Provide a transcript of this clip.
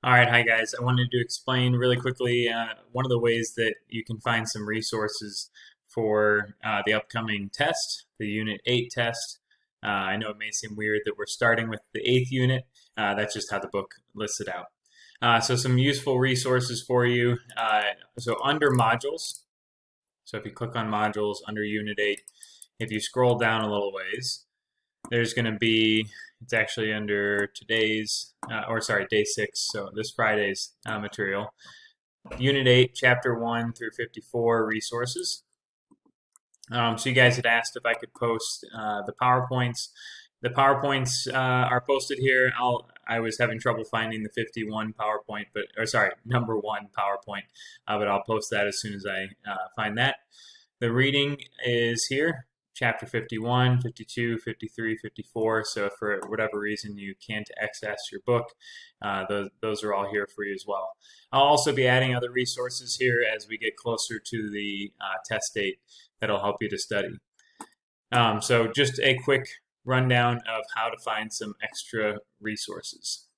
All right, hi guys. I wanted to explain really quickly one of the ways that you can find some resources for the upcoming test, the Unit 8 test. I know it may seem weird that we're starting with the 8th unit. That's just how the book lists it out. So some useful resources for you. So under modules, so if you click on modules under Unit 8, if you scroll down a little ways, there's going to be, it's actually under today's, day 6, so this Friday's material. Unit 8, Chapter 1 through 54 resources. So you guys had asked if I could post the PowerPoints. The PowerPoints are posted here. I was having trouble finding the 51 PowerPoint, number 1 PowerPoint, but I'll post that as soon as I find that. The reading is here. Chapter 51, 52, 53, 54. So if for whatever reason you can't access your book, those are all here for you as well. I'll also be adding other resources here as we get closer to the test date that'll help you to study. So just a quick rundown of how to find some extra resources.